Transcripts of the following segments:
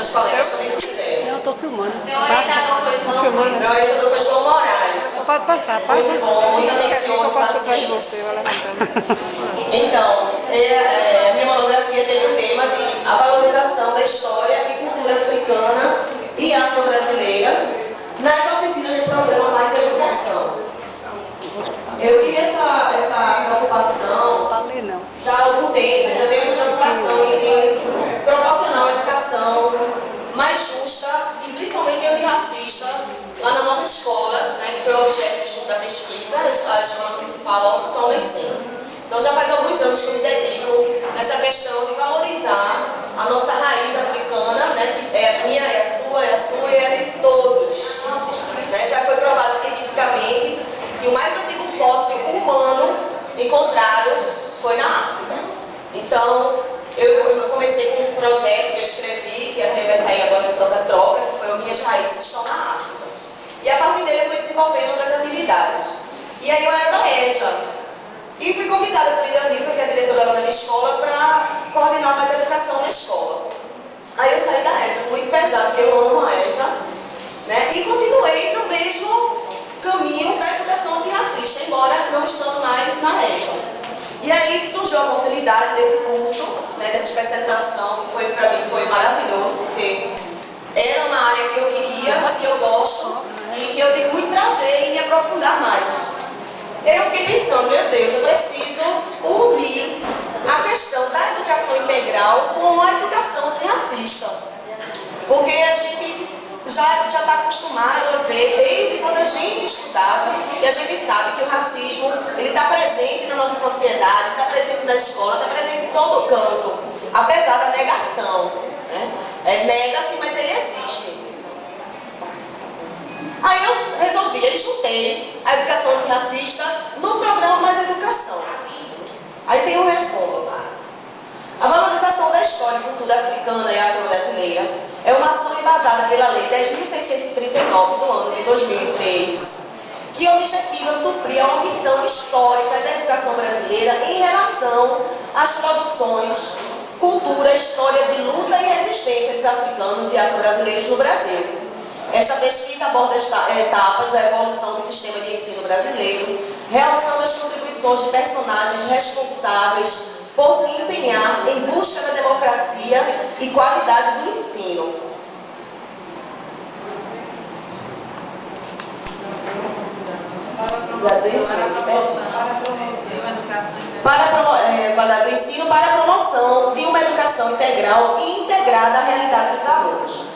Os colegas também fizeram. Eu estou filmando. Meu orientador foi João Moraes. Pode passar, pode. Muito bom, muito atencioso, Eu passo atrás de paciente. você, vai levantando. Então, a minha monografia teve o tema de a valorização da história e cultura africana e afro-brasileira nas oficinas do programa Mais Educação. Eu tive essa preocupação já há algum tempo, eu tenho essa preocupação em proporcionar uma educação mais justa e principalmente antirracista lá na nossa escola, né, que foi o objeto de estudo da pesquisa, a escola municipal Alto Som do Ensino. Então já faz alguns anos que eu me dedico nessa questão de valorizar a nossa raiz africana, né, que é a minha, é a sua e é de todos. Né? Já foi provado cientificamente que o mais antigo fóssil humano encontrado foi na África. Então, eu comecei com um projeto que eu escrevi, que até vai sair agora no Troca-Troca, que foi o Minhas Raízes Estão na África. E a partir dele eu fui desenvolvendo outras atividades. E aí eu era da EJA. E fui convidada por Ida Nilson, que é a diretora lá da minha escola, para coordenar mais educação na escola. Aí eu saí da EJA, muito pesado, porque eu amo a EJA, né? E continuei no mesmo caminho da educação antirracista, embora não estando mais na EJA. E aí surgiu a oportunidade desse curso, né, dessa especialização, que para mim foi maravilhoso, porque era na área que eu queria, que eu gosto, e que eu tive muito prazer em me aprofundar mais. E aí eu fiquei pensando, meu Deus, eu preciso unir a questão da educação integral com a educação antirracista. Porque a gente já está acostumado a ver, desde quando a gente estudava, e a gente sabe que o racismo está presente na nossa sociedade, está presente na escola, está presente em todo canto, apesar da negação. Né? Nega-se, mas ele existe. Aí eu resolvi, eu juntei a educação antirracista no programa Mais Educação. Aí tem um resumo. A valorização da história e cultura africana e afro-brasileira é uma ação embasada pela Lei 10.639 do ano de 2003, que objetiva suprir a omissão histórica da educação brasileira em relação às produções, cultura, história de luta e resistência dos africanos e afro-brasileiros no Brasil. Esta pesquisa aborda etapas da evolução do sistema de ensino brasileiro, realçando as contribuições de personagens responsáveis por se empenhar em busca da democracia e qualidade do ensino. Qualidade do ensino para a promoção de uma educação integral e integrada à realidade dos alunos.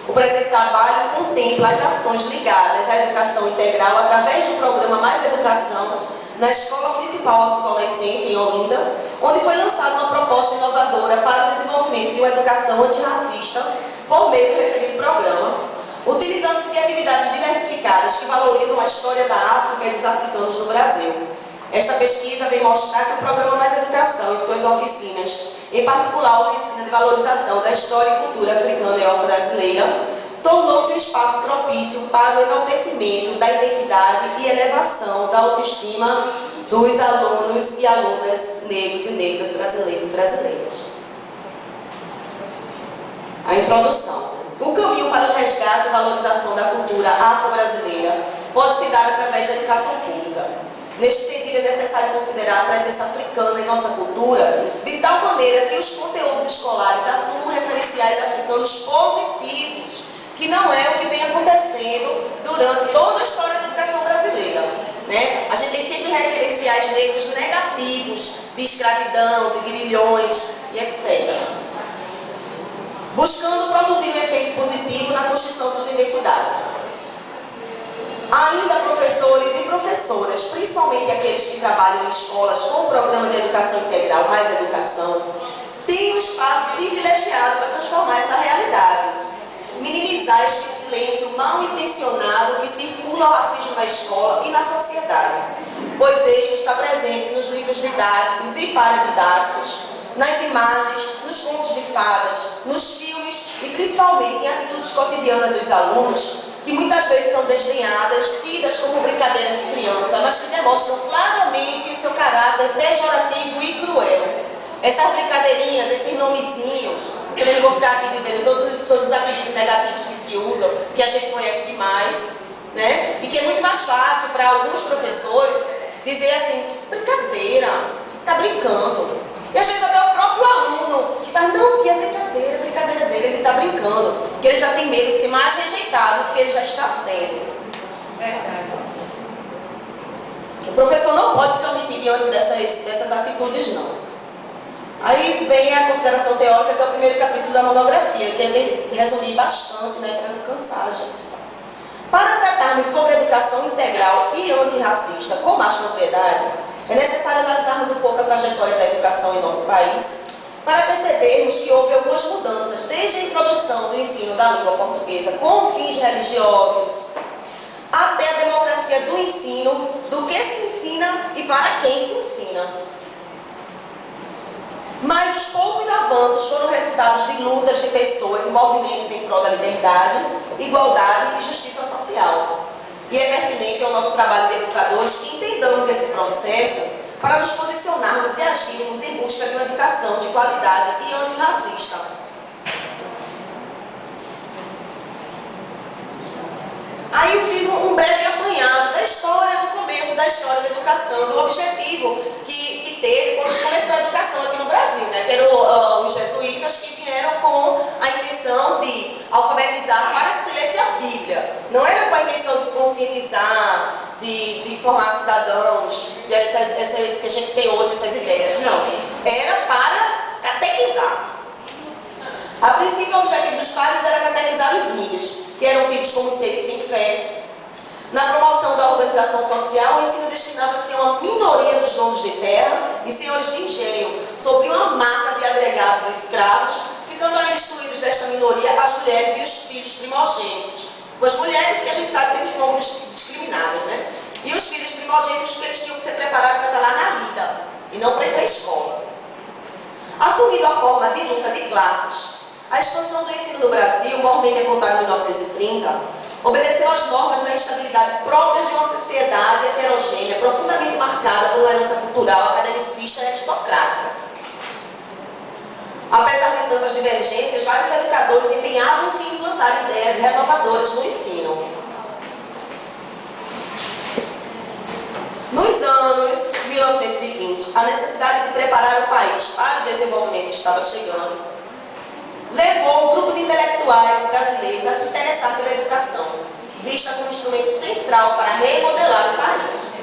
O presente trabalho contempla as ações ligadas à educação integral através do programa Mais Educação na Escola Municipal Alto Som Nascente, em Olinda, onde foi lançada uma proposta inovadora para o desenvolvimento de uma educação antirracista por meio do referido programa, utilizando-se de atividades diversificadas que valorizam a história da África e dos africanos no Brasil. Esta pesquisa vem mostrar que o programa Mais Educação e suas oficinas, em particular a oficina de valorização da história e cultura africana e afro-brasileira, tornou-se um espaço propício para o enaltecimento da identidade e elevação da autoestima dos alunos e alunas negros e negras brasileiros e brasileiras. A introdução. O caminho para o resgate e valorização da cultura afro-brasileira pode se dar através da educação pública. Neste sentido, é necessário considerar a presença africana em nossa cultura de tal maneira que os conteúdos escolares assumam referenciais africanos positivos, que não é o que vem acontecendo durante toda a história da educação brasileira. Né? A gente tem sempre referenciais negros negativos, de escravidão, de grilhões e etc. Buscando produzir um efeito positivo na construção da sua identidade. Ainda professores e professoras, principalmente aqueles que trabalham em escolas com o programa de educação integral Mais Educação, têm um espaço privilegiado para transformar essa realidade. Minimizar este silêncio mal intencionado que circula o racismo na escola e na sociedade, pois este está presente nos livros didáticos e paradidáticos, nas imagens, nos contos de fadas, nos filmes e principalmente em atitudes cotidianas dos alunos, que muitas vezes são desdenhadas, tidas como brincadeira de criança, mas que demonstram claramente o seu caráter pejorativo e cruel. Essas brincadeirinhas, esses nomezinhos, que eu não vou ficar aqui dizendo todos os todos os apelidos negativos que se usam, que a gente conhece demais, né? E que é muito mais fácil para alguns professores dizer assim, brincadeira, está brincando. E às vezes até o próprio aluno que faz, não, que é brincadeira dele, ele está brincando. Que ele já tem medo de ser mais rejeitado do que ele já está sendo. O professor não pode se omitir diante dessas atitudes, não. Aí vem a consideração teórica, que é o primeiro capítulo da monografia. Eu tentei resumir bastante, né, para não cansar a gente. Para tratarmos sobre educação integral e antirracista com mais propriedade, é necessário analisarmos um pouco a trajetória da educação em nosso país, para percebermos que houve algumas mudanças, desde a introdução do ensino da língua portuguesa com fins religiosos, até a democracia do ensino, do que se ensina e para quem se ensina. Mas os poucos avanços foram resultados de lutas de pessoas e movimentos em prol da liberdade, igualdade e justiça social. E é pertinente ao nosso trabalho de educadores que entendamos esse processo para nos posicionarmos e agirmos em busca de uma educação de qualidade e antirracista. Aí eu fiz um breve apanhado da história, do começo da história da educação, do objetivo que teve quando começou a educação aqui no Brasil, né? Que eram os jesuítas que vieram com a intenção de alfabetizar para que se lesse a Bíblia. Não era com a intenção de conscientizar, de formar cidadãos, e essas que a gente tem hoje, essas ideias. Não. Era para catequizar. A princípio, o objetivo dos padres era catequizar os índios, que eram tidos como seres sem fé. Na promoção da organização social, o ensino destinava-se a uma minoria dos donos de terra e senhores de engenho, sobre uma massa de agregados e escravos, ficando ainda excluídos desta minoria as mulheres e os filhos primogênitos. As mulheres, que a gente sabe, sempre foram discriminadas, né? E os filhos primogênitos, que eles tinham que ser preparados para estar lá na vida, e não para ir para a escola. Assumindo a forma de luta de classes, a expansão do ensino no Brasil, mormente contada em 1930, obedeceu às normas da instabilidade próprias de uma sociedade heterogênea, profundamente marcada por uma herança cultural, academicista e aristocrática. Apesar de tantas divergências, vários educadores empenhavam-se em implantar ideias renovadoras no ensino. Nos anos 1920, a necessidade de preparar o país para o desenvolvimento estava chegando, levou um grupo de intelectuais brasileiros a se interessar pela educação, vista como instrumento central para remodelar o país.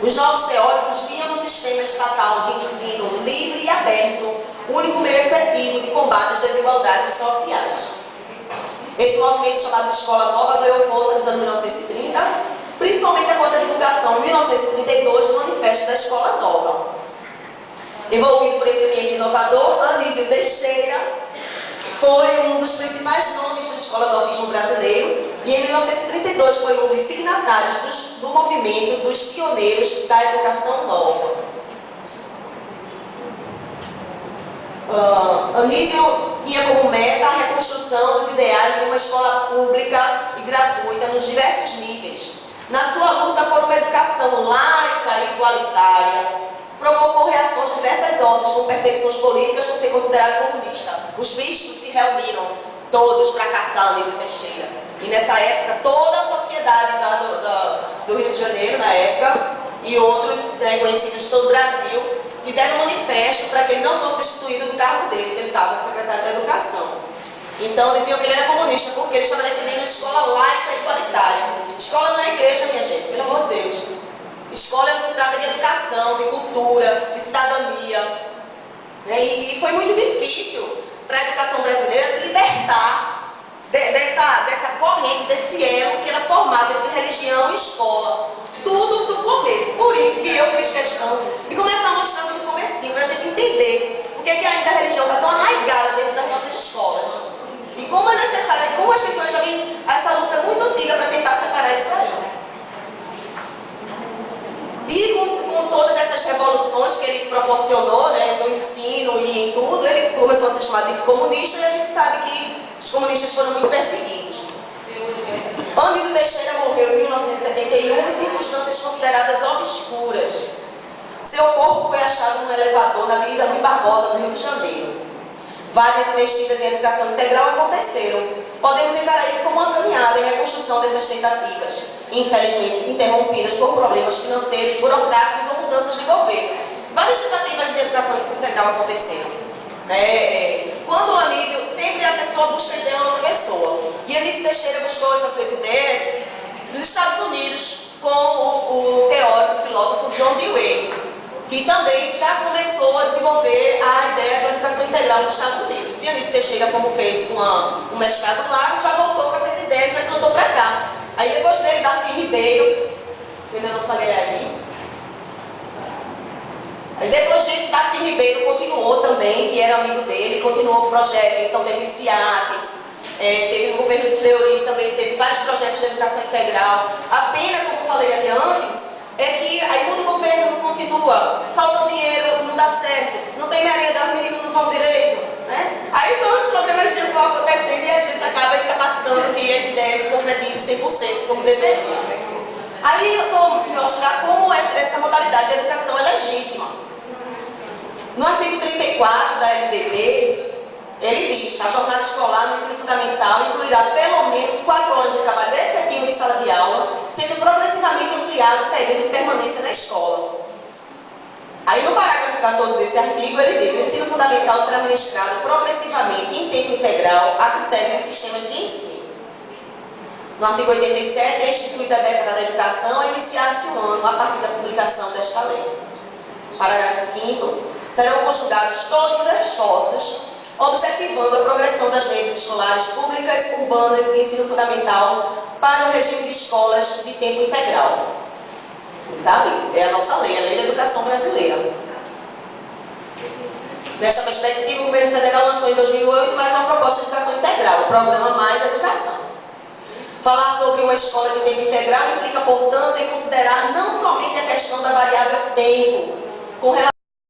Os novos teóricos viam no sistema estatal de ensino livre e aberto o único meio efetivo de combate às desigualdades sociais. Esse movimento, chamado de Escola Nova, ganhou força nos anos 1930, principalmente após a divulgação, em 1932, do Manifesto da Escola Nova. Envolvido por esse ambiente inovador, Anísio Teixeira foi um dos principais nomes do escolanovismo brasileiro e em 1932 foi um dos signatários do movimento dos pioneiros da educação nova. Anísio tinha como meta a reconstrução dos ideais de uma escola pública e gratuita nos diversos níveis. Na sua luta por uma educação laica e igualitária, provocou reações de diversas ordens, como perseguições políticas por ser considerado comunista. Os bispos se reuniram todos para caçar Anísio Teixeira. E nessa época, toda a sociedade do Rio de Janeiro, na época, e outros conhecidos de todo o Brasil, fizeram um manifesto para que ele não fosse destituído do cargo dele, que ele estava de secretário da Educação. Então diziam que ele era comunista porque ele estava defendendo uma escola laica e igualitária. Escola não é igreja, minha gente, pelo amor de Deus. Escola se trata de educação, de cultura, de cidadania. E foi muito difícil para a educação brasileira se libertar dessa corrente, desse elo que era formado entre religião e escola. Tudo do começo. Por isso que eu fiz questão de começar mostrando no comecinho, para a gente entender por que ainda a religião está tão arraigada dentro das nossas escolas. E como é necessário, como as pessoas já vêm essa luta muito antiga para tentar separar isso aí. E com todas essas revoluções que ele proporcionou, né, no ensino e em tudo, ele começou a ser chamado de comunista e a gente sabe que os comunistas foram muito perseguidos. Anísio Teixeira morreu em 1971 em circunstâncias consideradas obscuras. Seu corpo foi achado num elevador na Avenida Rui Barbosa, no Rio de Janeiro. várias investidas em educação integral aconteceram. Podemos encarar isso como uma caminhada em reconstrução dessas tentativas, infelizmente interrompidas por problemas financeiros, burocráticos ou mudanças de governo. Várias tentativas de educação integral aconteceram. Quando o Anísio, sempre a pessoa busca ideia em outra pessoa. E Anísio Teixeira buscou essas suas ideias nos Estados Unidos com o teórico e filósofo John Dewey, que também já começou a desenvolver a ideia da educação integral nos Estados Unidos. E Anísio Teixeira, como fez um mestrado lá, já voltou com essas ideias, já plantou para cá. Aí depois dele, Darcy Ribeiro, eu ainda não falei aí. Aí depois disso, Darcy Ribeiro continuou também, que era amigo dele, continuou o projeto. Então teve CIATES, teve no governo de Fleury, também teve vários projetos de educação integral. A pena, como falei aqui antes, é que aí quando o governo não continua, falta dinheiro, não dá certo, não tem merenda, os meninos não vão direito, né? Aí são os problemas que vão acontecendo e a gente acaba incapacitando que as ideias se concretizem 100% como deveria. Aí eu vou mostrar como essa modalidade de educação é legítima. No artigo 34 da LDB, ele diz: a jornada escolar no ensino fundamental incluirá pelo menos 4 horas de trabalho efetivo em sala de aula, sendo progressivamente ampliado o período de permanência na escola. Aí no parágrafo 14 desse artigo, ele diz: o ensino fundamental será ministrado progressivamente em tempo integral a critério dos sistemas de ensino. No artigo 87, é instituída a década da educação a iniciar-se o ano a partir da publicação desta lei. Parágrafo 5º, serão conjugados todos os esforços objetivando a progressão das redes escolares públicas, urbanas e ensino fundamental para o regime de escolas de tempo integral. Está ali, é a nossa lei, a Lei da Educação Brasileira. Nesta perspectiva, o governo federal lançou em 2008 mais uma proposta de educação integral, o programa Mais Educação. Falar sobre uma escola de tempo integral implica, portanto, em considerar não somente a questão da variável tempo, com relação